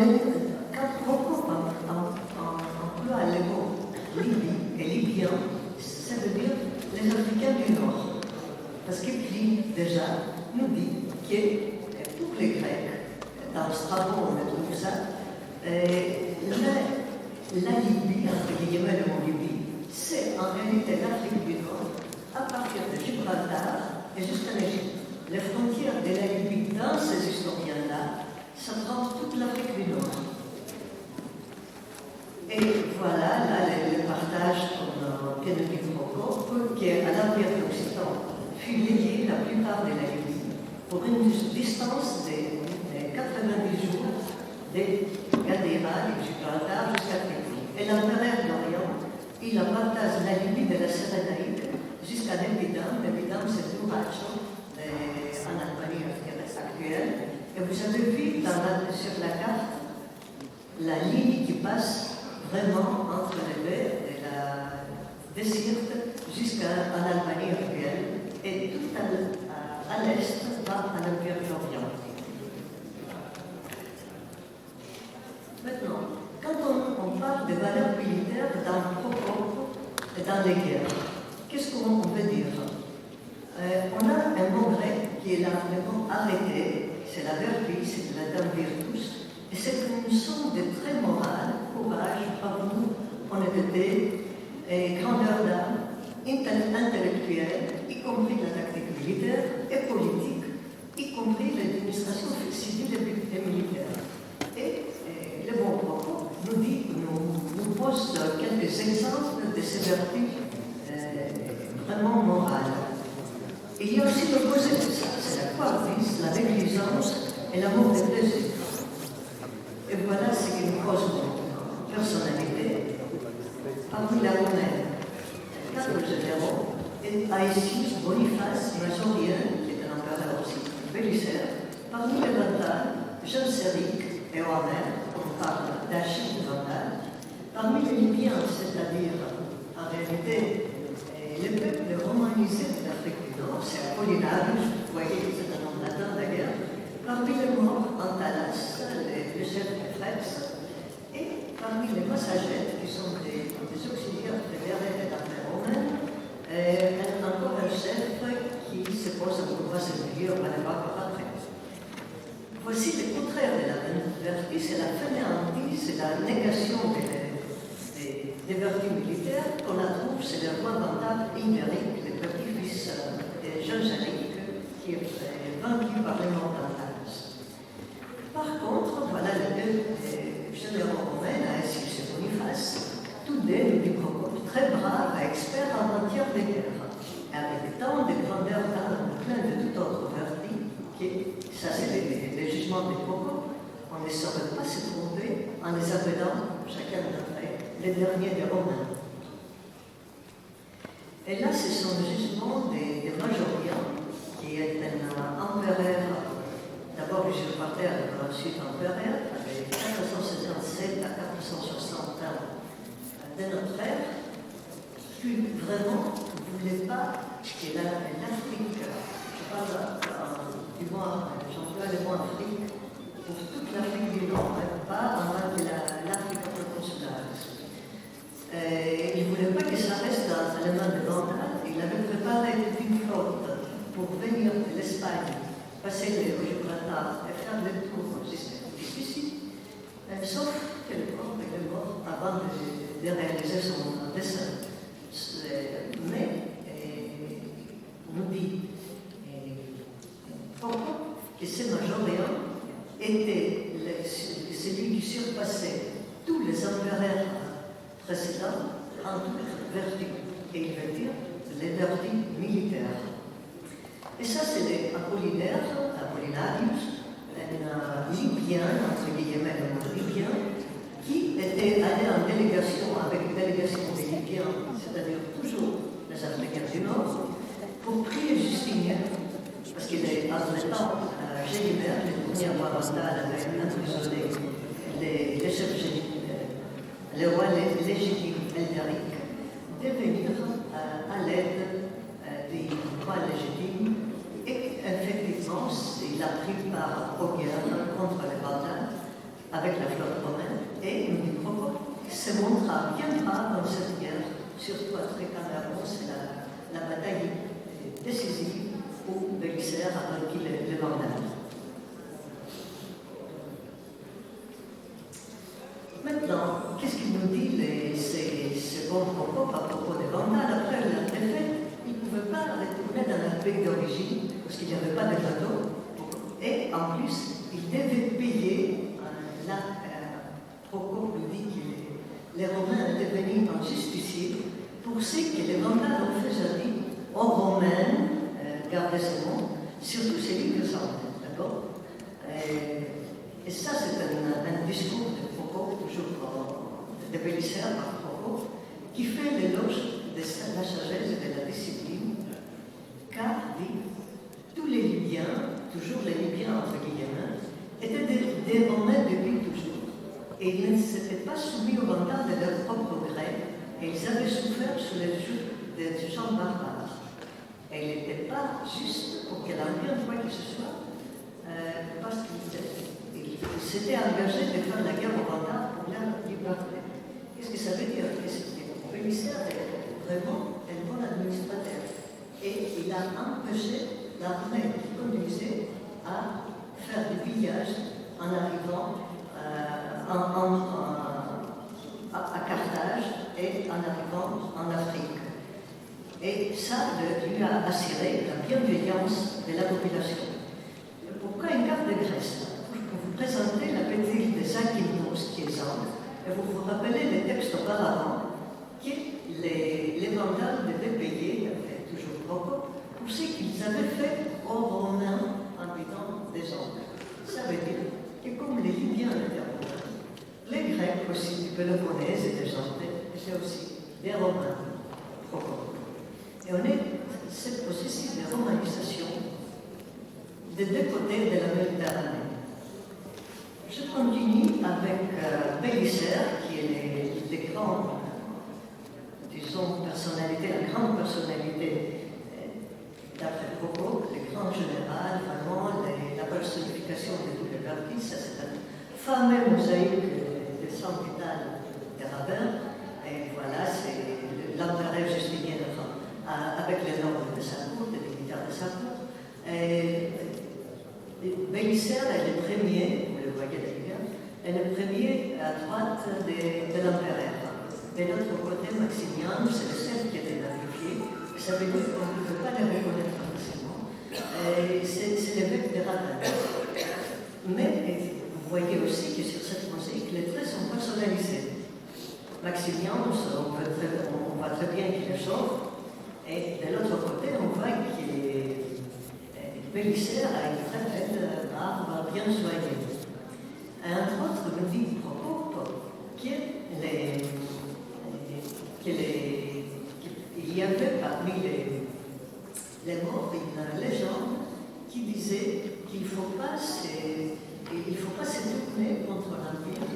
Procope emploie les mots Libye et Libyen, ça veut dire les Africains du Nord. Parce que Pline, déjà, nous dit que pour les Grecs, dans Strabon, on trouve ça, la Libye, entre guillemets, le mot Libye, c'est en réalité l'Afrique du Nord, à partir de Gibraltar et jusqu'en Égypte. Les frontières de la Libye, dans ces historiens-là, ça prend toute l'Afrique du Nord. Et voilà, là, le partage, comme vient de dire Procope, qui à l'Empire d'Occident fut lié la plupart de la Libye pour une distance de 90 jours de Gadéra, de Gibraltar jusqu'à Tripoli. Et l'empereur d'Orient, il partage la Libye de la Cyrénaïque jusqu'à Nebidam. Nebidam, c'est Touracho, en Albanie actuelle. Et vous avez vu sur la carte la ligne qui passe vraiment entre les mers de la déserte jusqu'à Albanie actuelle. Et tout à l'est va à l'Empire d'Orient. Maintenant, quand on parle de valeurs militaires dans Procope et dans les guerres, qu'est-ce qu'on veut dire? On a un mot grec qui est là, le mot arrêté, c'est la vertu, c'est de la dame virtus, et c'est une somme de très morale, courage, bravoure, honnêteté, et grandeur d'âme, intellectuelle, y compris la tactique militaire et politique, y compris l'administration civile et militaire. Et le bon propos nous pose quelques exemples de ces vertus vraiment morales. Il y a aussi l'opposé de ça, c'est la coardice, la négligence et l'amour des plaisirs. Et voilà ce qui nous cause notre personnalité. Parmi la romaine, 4 généraux, et Aëtius, Boniface, Majorien, qui est un empereur aussi, Bélicère, parmi les Vandales, Genséric et Omer, on parle d'Achille de Vandale, parmi les Libyens, c'est-à-dire, en réalité, les peuples romanisés de l'Afrique du Nord, c'est Apollinaris, vous voyez, c'est un nom latin d'ailleurs, parmi les morts, Antalas, le chef des Freiks, et parmi les Massagètes, qui sont des auxiliaires de l'arrêt de l'armée romaine, encore un chef qui se pose à pouvoir se milieu, on va le voir par après. Voici le contraire de la vertu, c'est la fainéantise, c'est la négation des vertus militaires qu'on la trouve chez le roi Vandale Ingéric, le petit-fils de Genséric, qui est vaincu par les Montagnards. Par contre, voilà les deux généraux romains, Aëtius et Boniface, tous deux, nous dit Procope, très braves et experts en matière de guerre, avec tant de grandeur d'âme, plein de toute autre vertu, que ça c'est les jugements de Procope, on ne saurait pas se tromper en les appelant, chacun d'entre eux, les derniers des Romains. Et là, ce sont les jugements de Majorian, qui est un empereur, d'abord usurpateur et ensuite empereur, avec 477 à 461 de notre ère, qui vraiment ne voulait pas que l'Afrique, je parle du moins, j'emploie le mot Afrique, pour toute l'Afrique du Nord, pas en moins de l'Afrique consulaire. Il ne voulait pas que ça reste dans les mains de Vandal. Il avait préparé une flotte pour venir de l'Espagne, passer au Gibraltar et faire le tour jusqu'ici, sauf que le pauvre est mort avant de réaliser son dessein. Mais, nous dit que ce Majorian était celui qui surpassait tous les empereurs précédents en toute vertu, et il veut dire les vertus militaires. Et ça, c'est l'Apollinaire, Apollinarius, un Libyen, entre guillemets, un Libyen, qui était allé en délégation avec une délégation des Libyens, c'est-à-dire toujours les Africains du Nord, pour prier Justinien, parce qu'il est en même temps Gélimère, le premier roi Vandal avait emprisonné les chefs le roi légitime Eldaric, de venir à l'aide des rois légitimes. Et effectivement, il a pris part aux guerres contre les Vandales avec la flotte romaine. Et Procope se montra bien brave dans cette guerre, surtout à Trécaméron, c'est la bataille décisive où Bélisaire a vaincu les Vandales. Maintenant, qu'est-ce qu'il nous dit ces bons Procope à propos des Vandales? Après la défaite, il ne pouvait pas retourner dans leur pays d'origine parce qu'il n'y avait pas de bateau. Et en plus, il devait payer. Procope nous dit que les Romains étaient venus en justicier pour ce que les Vandales ont fait jadis aux Romains, gardez ce mot, surtout celui que ça, d'accord? Et ça, c'est un discours de Procope, toujours de Bélisaire par Procope, qui fait l'éloge de la sagesse et de la discipline, car, dit, tous les Libyens, toujours les Libyens entre guillemets, étaient des Romains depuis toujours. Et ils ne s'étaient pas soumis aux Vandales de leur propre gré, et ils avaient souffert sous les jougs des gens barbares. Et il n'était pas juste pour que l'Empire voie que ce soit, parce qu'il s'était engagé de faire la guerre aux Vandales pour leur liberté. Qu'est-ce que ça veut dire? Le Bélisaire est vraiment un bon administrateur. Et il a empêché l'armée qui conduisait à faire des pillages en arrivant à Carthage et en arrivant en Afrique. Et ça lui a assuré la bienveillance de la population. Pourquoi une carte de Grèce? Pour vous présenter la petite de Zakynthos qui est simple, et vous vous rappelez les textes auparavant que les Vandales devaient payer, toujours Procope, pour ce qu'ils avaient fait aux Romains en vidant des hommes. Ça veut dire que comme les Libyens étaient Romains, les Grecs aussi du Péloponnèse étaient chantés, c'est aussi des Romains, Procope. Et on est cette processus de romanisation des deux côtés de la Méditerranée. Je continue avec Bélisaire, qui est les grands, disons, personnalités, la grande personnalité d'après Procope, le grand général, vraiment la personnification de tous les vertus. Ça, c'est un fameux mosaïque de San Vital de Ravel. Et voilà, c'est l'empereur Justinien avec les nobles de sa cour, les militaires de sa cour. Bélisaire est le premier, vous le voyez d'ailleurs, est le premier à droite de l'empereur. De l'autre côté, Maximian, c'est le seul qui a été identifié. Ça veut dire qu'on ne peut pas les reconnaître facilement. reine. Mais vous voyez aussi que sur cette mosaïque, les traits sont personnalisés. Maximilien, on voit très bien qu'il est chauve, et de l'autre côté, on voit qu'il est Bélisaire a une très belle barbe bien soignée. Entre autres, nous dit Procope qu'il y avait parmi les morts une légende qui disait qu'il ne faut pas se tourner contre l'Empire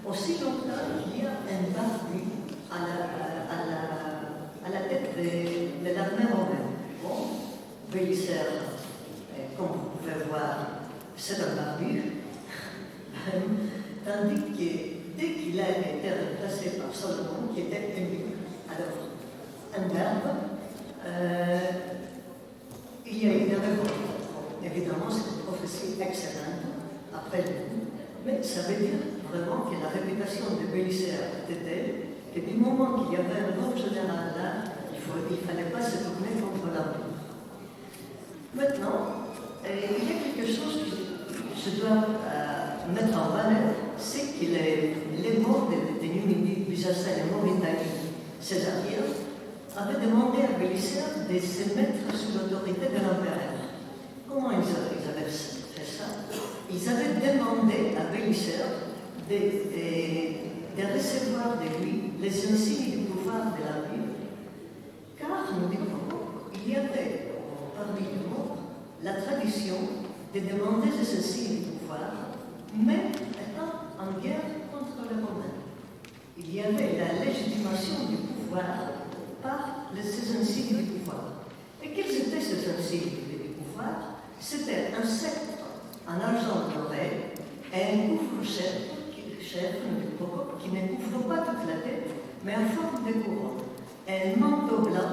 aussi longtemps qu'il y a un barbu à la tête de l'armée romaine. Bon, Bélisaire, comme vous pouvez voir, c'est un barbu, tandis que dès qu'il a été remplacé par Salomon, qui était élu, alors un verbe, il y a eu des révoltes. Évidemment, c'est une prophétie excellente, après lui, mais ça veut dire vraiment que la réputation de Bélisaire était telle que du moment qu'il y avait un bon général là, il ne fallait pas se tourner contre l'Empire. Maintenant, il y a quelque chose que je dois mettre en valeur, c'est que les morts de Numidides, Byzacène et Mauritanie, césariens, avaient demandé à Bélisaire de se mettre sous l'autorité de l'empereur. Comment ils avaient fait ça? Ils avaient demandé à Bélisaire de recevoir de lui les insignes du pouvoir de la ville, car, nous dit Procope, il y avait parmi les morts la tradition de demander les insignes du pouvoir, mais étant en guerre contre les Romains. Il y avait la légitimation du pouvoir par ces insignes du pouvoir. Et quels étaient ces insignes du pouvoir? C'était un sceptre en argent doré et un couvre-chef qui ne couvre pas toute la tête, mais en forme de couronne. Et un manteau blanc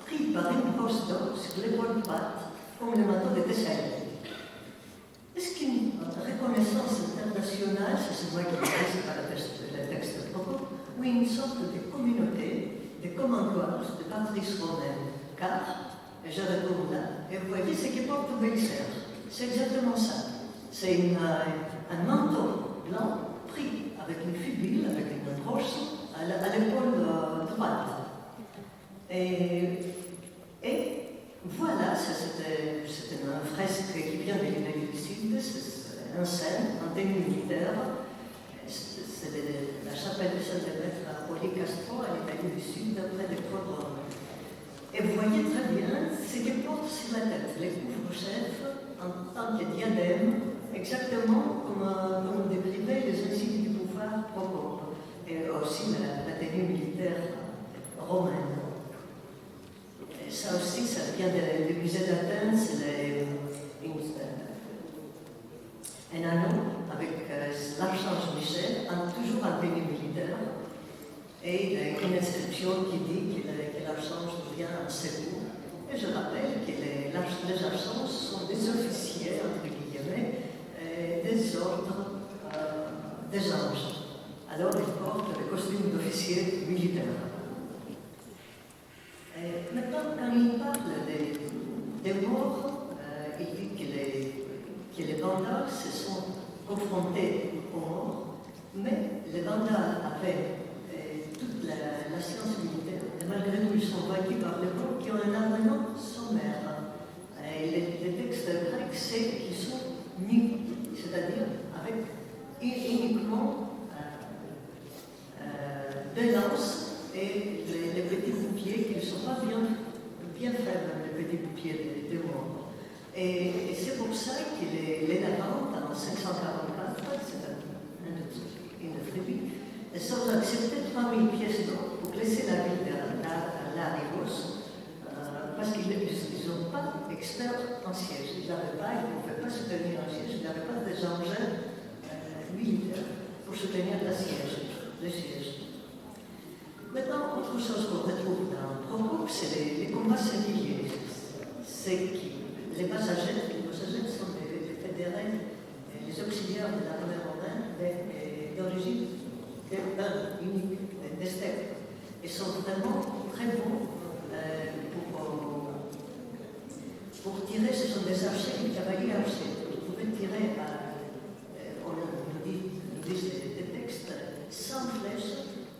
pris par une brosse d'or sur l'épaule droite, comme le manteau de Thessalie. Est-ce qu'une reconnaissance internationale, c'est ce mot qui est par le texte de Procope, ou une sorte de communauté, de commandoirs, de patrices romaines? Car, et je retourne là, et vous voyez ce que porte Bélisaire. C'est exactement ça. C'est un manteau blanc pris avec une fibule, avec une broche à l'épaule droite. Et voilà, c'était un fresque qui vient de l'Italie du Sud, c'est un scène, en tenue militaire. C'est la chapelle de Saint-Demetre à Policastro, à l'Italie du Sud, près de Rome. Et vous voyez très bien ce qu'il porte sur la tête, les couvre-chefs en tant que diadème, exactement comme décrivait les insignes du pouvoir Procope, et aussi la tenue militaire romaine. Et ça aussi, ça vient du musée d'Athènes, c'est un anneau avec l'archange Michel, toujours en tenue militaire, et une inscription qui dit que l'archange vient en secours. Et je rappelle que les archanges sont des officiers, entre guillemets, des ordres des anges. Alors ils portent le costume d'officier militaire. Maintenant, quand il parle des morts, il dit que les Vandales se sont confrontés aux morts, mais les Vandales avaient toute la science militaire, et malgré tout, ils sont vaincus par les morts qui ont un armement sommaire. Les textes grecs, c'est qu'ils sont nus, c'est-à-dire avec uniquement des lances et les petits boucliers qui ne sont pas bien faits, les petits boucliers des morts. Et c'est pour ça que les Navantes, en 544, c'est une tribu, elles ont accepté 3000 pièces d'or pour laisser la ville de l'Arigos, parce qu'ils n'ont pas d'experts en siège. Ils n'avaient pas, ils ne pouvaient pas se tenir en siège, ils n'avaient pas des engins militaires pour se tenir le siège. Maintenant, autre chose qu'on retrouve dans Procope, c'est les combats singuliers. C'est que les passagers sont des fédérés, les auxiliaires de l'armée romaine, d'origine unique, des steppes. Ils sont vraiment très bons pour tirer, ce sont des archers, des cavaliers archers. Ils pouvaient tirer, on nous dit des textes, sans flèche,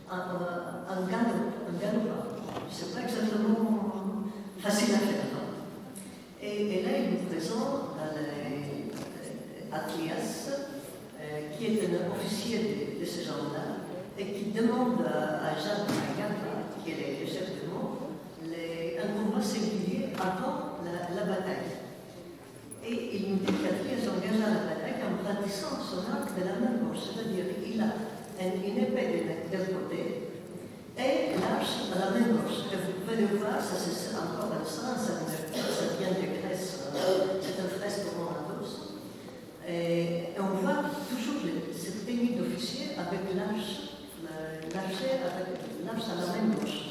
en galopant. C'est pas exactement facile à faire. Et là, il nous présente Atlias, qui est un officier de ce genre-là, et qui demande à Jean Agata, qui est le chef de monde, un combat singulier avant la bataille. Et il nous dit qu'Atlias engagea la bataille en brandissant son arc de la main gauche, c'est-à-dire qu'il a une épée d'un côté et l'arche à la main gauche. Et vous pouvez le voir, ça c'est encore un sens, ça vient de Grèce, c'est un fresque romandos. Et on voit toujours cette tenue d'officier avec l'archer avec l'arche à la main gauche.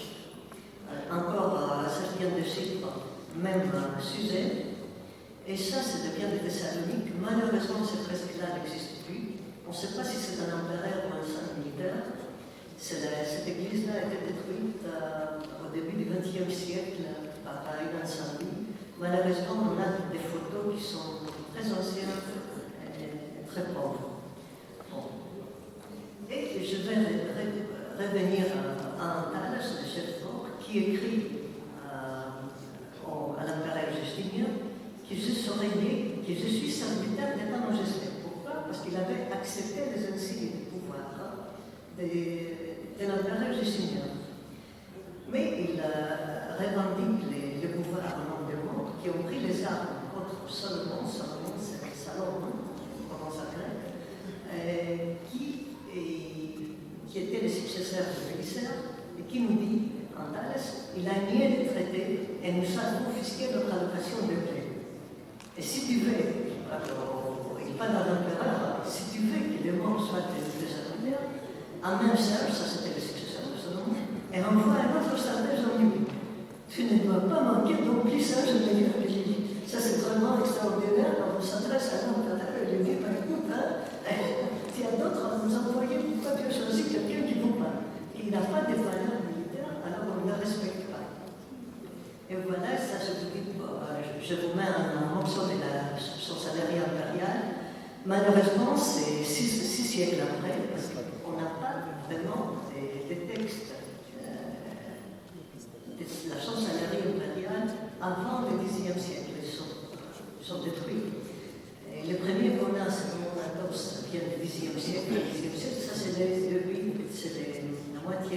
Encore, ça vient de Chypre, même sujet. Et ça vient de Thessalonique. Malheureusement, cette fresque-là n'existe plus. On ne sait pas si c'est un empereur ou un saint militaire. Cette église-là a été détruite au début du XXe siècle par une incendie. Malheureusement, on a des photos qui sont très anciennes et très pauvres. Bon. Et je vais revenir à Antalas, le chef fort, qui écrit à l'empereur Justinien que je serais né, que je suis serviteur d'État majesté. Pourquoi? Parce qu'il avait accepté les insignes du pouvoir de l'empereur Justinien. Mais il revendique le pouvoir au nom du monde, qui ont pris les armes contre Salomon, comment ça s'appelle, qui était le successeur de Bélisser, et qui nous dit, Antalas, il a nié les traités et nous a confisqué notre allocation de blé. Et si tu veux, il parle à l'empereur, si tu veux que les morts soient des serviteurs, amène Serge, ça c'était le successeur de Salomon, et envoie un autre stratège en lui. Tu ne dois pas manquer donc plus Serge de dire que j'ai dit. Ça c'est vraiment extraordinaire quand on s'adresse à l'empereur et lui dit, bah, écoute, il y a d'autres, vous envoyez, pourquoi tu as choisi quelqu'un qui ne vaut pas, qui n'a pas des valeurs militaires, alors on ne le respecte pas. Et voilà, ça je vous dis, je vous mets un morceau de son salarié impérial. Malheureusement, c'est 6 siècles après, parce qu'on n'a pas vraiment des textes de la chancellerie impériale avant le Xe siècle. Ils sont détruits. Et les premiers qu'on a, c'est Romandos, vient du Xe siècle. Le Xe siècle, ça c'est la moitié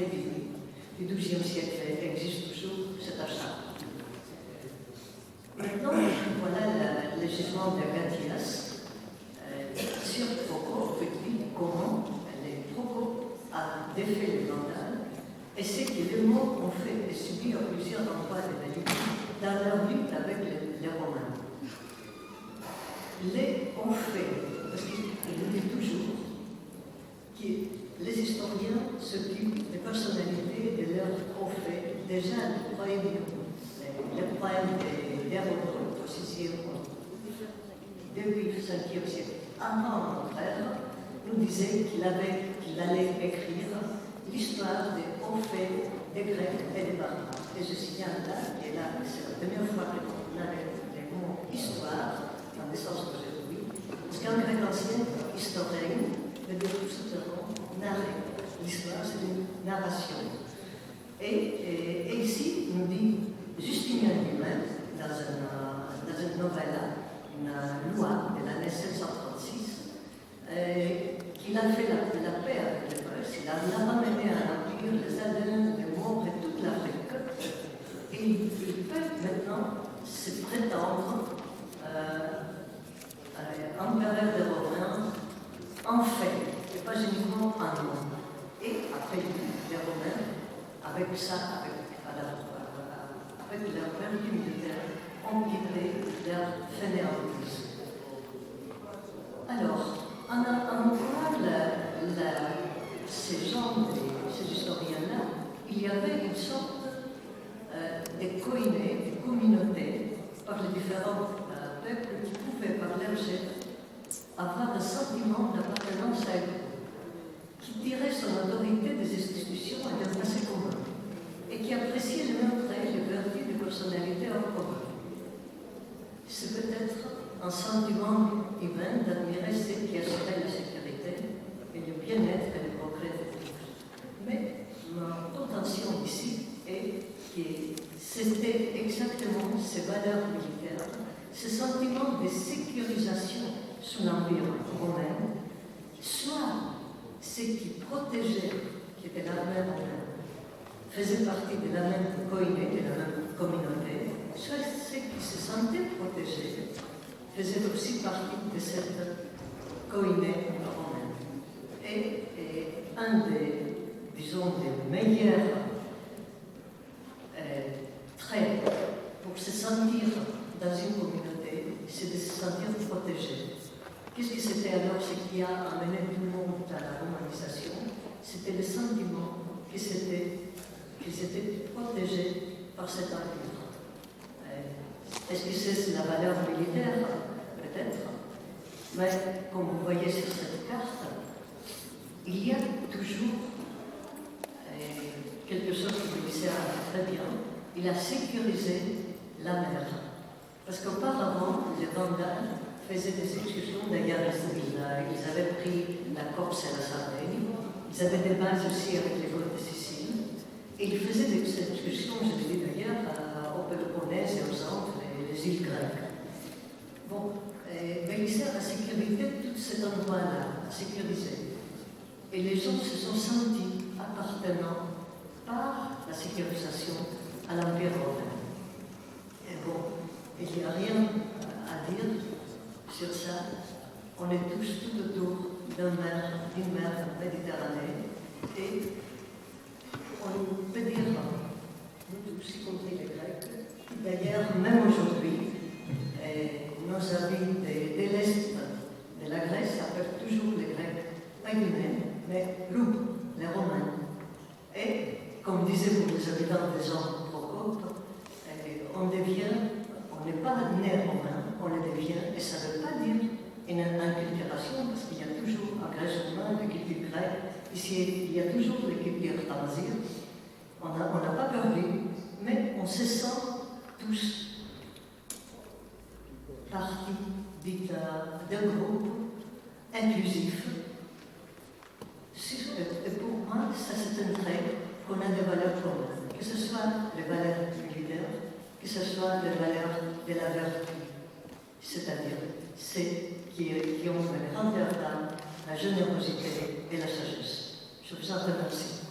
du XIIe siècle. Il existe toujours cet achat. Maintenant, voilà le jugement de Gatias sur Procop, comment Procop a défait le Vandale, et c'est que les mots ont fait et subi plusieurs endroits de la lutte dans leur lutte avec les Romains. Les ont fait, parce qu'il nous dit toujours que les historiens s'occupent des personnalités de leurs prophètes, déjà les poèmes d'Hérodote au VIe depuis le 5e siècle. Avant notre ère, nous disait qu'il allait écrire l'histoire des prophètes des Grecs et des barbares. Et je signale là, et là, c'est la première fois qu'on a les mots histoire, dans le sens d'aujourd'hui, parce qu'en grec ancien, historien veut dire tout simplement narrer. L'histoire, c'est une narration. Et ici, nous dit Justinien lui-même, dans une novella, une loi de l'année 736, qu'il a fait la paix avec les Perses, il a ramené à l'Empire les Hellénes, les Maures et toute l'Afrique. Et il peut maintenant se prétendre empereur des Romains en fait, et pas uniquement en nom. Et après les Romains, avec ça, avec leur perdu militaire, ont quitté leur fainéantise. Alors, en entourant ces historiens-là, il y avait une sorte de koiné, de communauté, par les différents peuples qui pouvaient, par leur chef, avoir un sentiment d'appartenance à eux, qui tirait son autorité des institutions et d'un passé commun, et qui appréciait les mêmes traits, les vertus de personnalité en commun. c'est peut-être un sentiment humain d'admirer ce qui assurait la sécurité et le bien-être et le progrès de tous. Mais ma intention ici est que c'était exactement ces valeurs militaires, ce sentiment de sécurisation sous l'Empire romain, soit ce qui protégeait, qui était l'armée romaine, faisait partie de la même koiné, de la même communauté, soit ceux qui se sentaient protégés faisaient aussi partie de cette koiné romaine. Et un des, disons, des meilleurs traits pour se sentir dans une communauté, c'est de se sentir protégé. Qu'est-ce que c'était alors ce qui a amené tout le monde à la romanisation? C'était le sentiment qu'ils étaient protégés par cet empire. Est-ce que c'est la valeur militaire? Peut-être. Mais comme vous voyez sur cette carte, il y a toujours quelque chose qui lui sert très bien. Il a sécurisé la mer. Parce qu'auparavant, les Vandales faisaient des excursions de guerre civile. Ils avaient pris la Corse et la Sardaigne. Ils avaient des bases aussi avec les côtes de Sicile. Et ils faisaient des excursions, je l'ai dit d'ailleurs, au Péloponnèse et aux Andes, les îles grecques. Bon, Bélisaire a sécurisé tout cet endroit-là, a sécurisé. Et les gens se sont sentis appartenant par la sécurisation à l'Empire romain. Et bon, il n'y a rien à dire sur ça. On est tous tout autour d'une mer Méditerranée. Et on peut dire, nous tous, y compris les Grecs, d'ailleurs, même aujourd'hui, nos amis de l'Est de la Grèce appellent toujours les Grecs pas Guinéens, mais loups, les Romains. Et, comme disait pour les habitants des Andes Procope, on n'est pas né romain, on le devient, et ça ne veut pas dire une inculturation, parce qu'il y a toujours en Grèce romaine une culture grecque, ici il y a toujours les cultures tamasiennes. On n'a pas perdu, mais on se sent tous partie d'un groupe inclusif. Et pour moi, ça c'est un trait qu'on a des valeurs communes, que ce soit les valeurs militaires, que ce soit les valeurs de la vertu, c'est-à-dire ceux qui ont une grandeur d'âme, la générosité et la sagesse. Je vous en remercie.